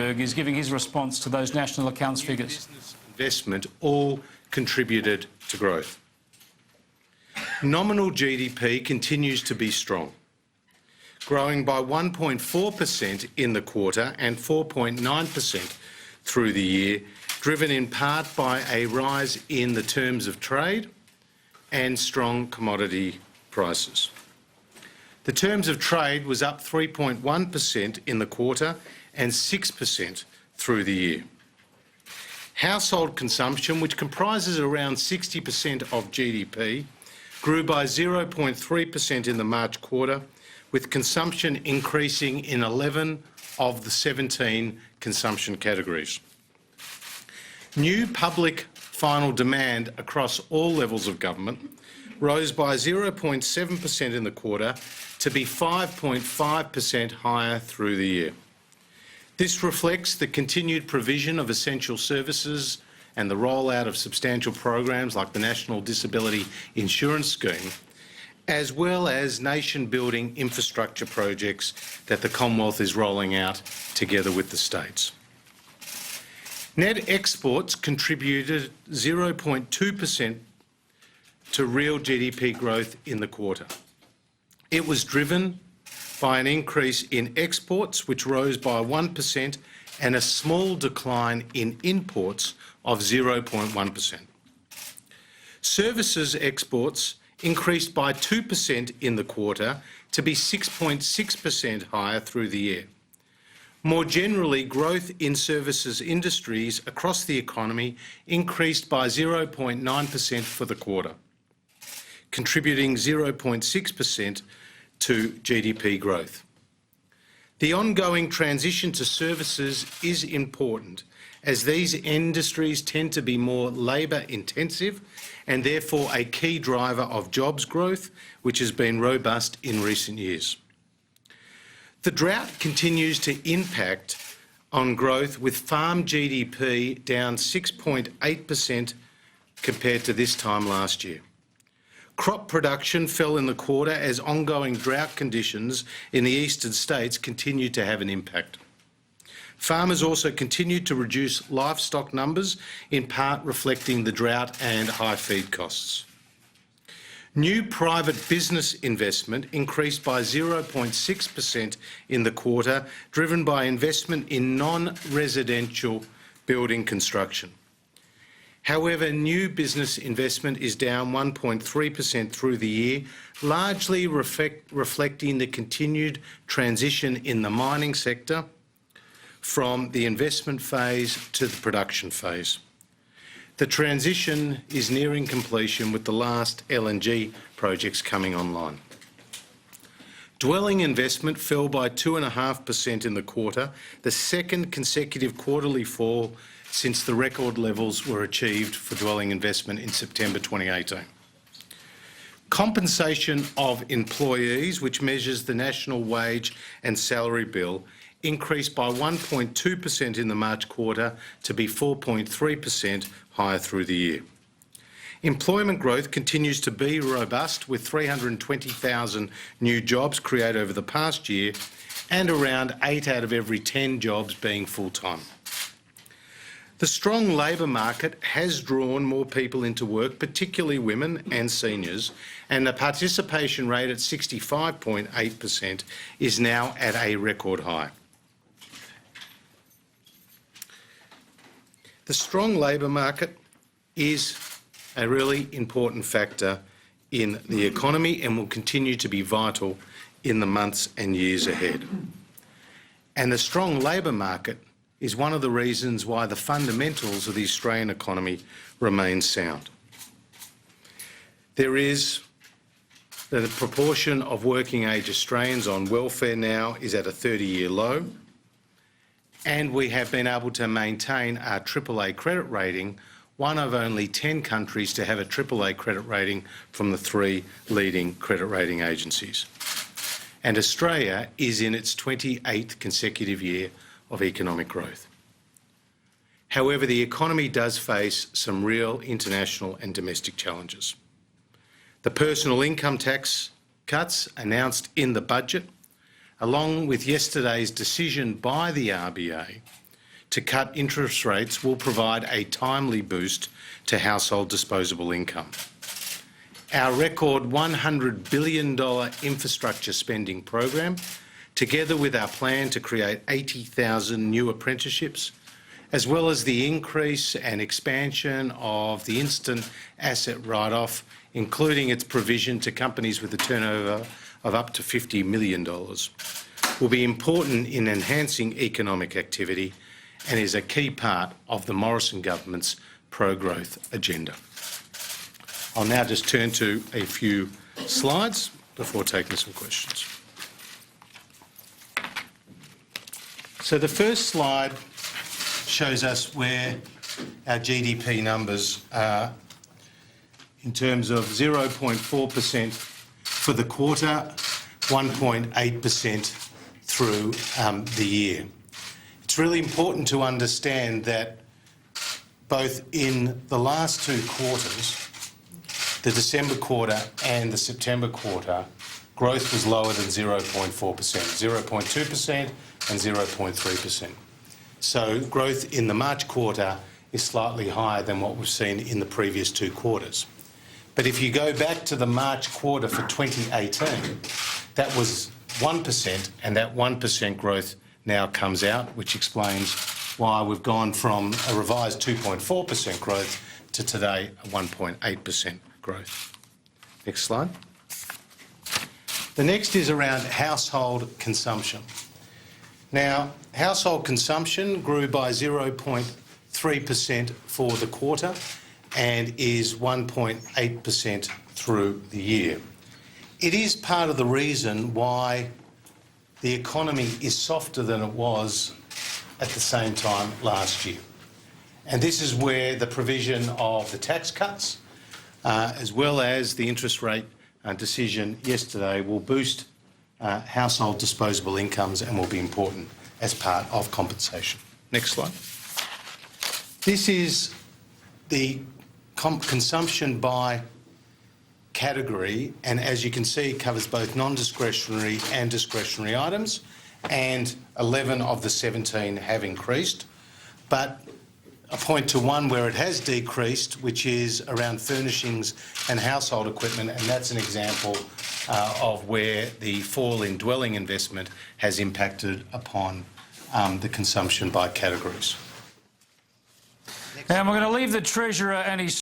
is giving his response to those national accounts figures. Business investment all contributed to growth. Nominal GDP continues to be strong, growing by 1.4% in the quarter and 4.9% through the year, driven in part by a rise in the terms of trade and strong commodity prices. The terms of trade was up 3.1% in the quarter and 6% through the year. Household consumption, which comprises around 60% of GDP, grew by 0.3% in the March quarter, with consumption increasing in 11 of the 17 consumption categories. New public final demand across all levels of government rose by 0.7% in the quarter to be 5.5% higher through the year. This reflects the continued provision of essential services and the rollout of substantial programs like the National Disability Insurance Scheme, as well as nation-building infrastructure projects that the Commonwealth is rolling out together with the states. Net exports contributed 0.2% to real GDP growth in the quarter. It was driven by an increase in exports, which rose by 1%, and a small decline in imports of 0.1%. Services exports increased by 2% in the quarter to be 6.6% higher through the year. More generally, growth in services industries across the economy increased by 0.9% for the quarter, contributing 0.6% to GDP growth. The ongoing transition to services is important, as these industries tend to be more labour intensive and therefore a key driver of jobs growth, which has been robust in recent years. The drought continues to impact on growth, with farm GDP down 6.8% compared to this time last year. Crop production fell in the quarter as ongoing drought conditions in the eastern states continued to have an impact. Farmers also continued to reduce livestock numbers, in part reflecting the drought and high feed costs. New private business investment increased by 0.6% in the quarter, driven by investment in non-residential building construction. However, new business investment is down 1.3% through the year, largely reflecting the continued transition in the mining sector from the investment phase to the production phase. The transition is nearing completion, with the last LNG projects coming online. Dwelling investment fell by 2.5% in the quarter, the second consecutive quarterly fall since the record levels were achieved for dwelling investment in September 2018. Compensation of employees, which measures the national wage and salary bill, increased by 1.2% in the March quarter to be 4.3% higher through the year. Employment growth continues to be robust, with 320,000 new jobs created over the past year and around 8 out of every 10 jobs being full-time. The strong labour market has drawn more people into work, particularly women and seniors, and the participation rate at 65.8% is now at a record high. The strong labour market is a really important factor in the economy and will continue to be vital in the months and years ahead. And the strong labour market is one of the reasons why the fundamentals of the Australian economy remain sound. There is the proportion of working age Australians on welfare now is at a 30-year low, and we have been able to maintain our AAA credit rating, one of only 10 countries to have a AAA credit rating from the 3 leading credit rating agencies. And Australia is in its 28th consecutive year of economic growth. However, the economy does face some real international and domestic challenges. The personal income tax cuts announced in the budget, along with yesterday's decision by the RBA to cut interest rates will provide a timely boost to household disposable income. Our record $100 billion infrastructure spending program, together with our plan to create 80,000 new apprenticeships, as well as the increase and expansion of the instant asset write-off, including its provision to companies with a turnover of up to $50 million, will be important in enhancing economic activity and is a key part of the Morrison government's pro-growth agenda. I'll now just turn to a few slides before taking some questions. So the first slide shows us where our GDP numbers are in terms of 0.4% for the quarter, 1.8% through the year. It's really important to understand that both in the last two quarters, the December quarter and the September quarter, growth was lower than 0.4%, 0.2% and 0.3%. So growth in the March quarter is slightly higher than what we've seen in the previous two quarters. But if you go back to the March quarter for 2018, that was 1%, and that 1% growth now comes out, which explains why we've gone from a revised 2.4% growth to today a 1.8% growth. Next slide. The next is around household consumption. Now, household consumption grew by 0.3% for the quarter and is 1.8% through the year. It is part of the reason why the economy is softer than it was at the same time last year. And this is where the provision of the tax cuts, as well as the interest rate decision yesterday, will boost household disposable incomes and will be important as part of compensation. Next slide. This is the consumption by category, and as you can see, it covers both non-discretionary and discretionary items, and 11 of the 17 have increased. But I point to one where it has decreased, which is around furnishings and household equipment, and that's an example of where the fall in dwelling investment has impacted upon the consumption by categories. And we're going to leave the Treasurer and his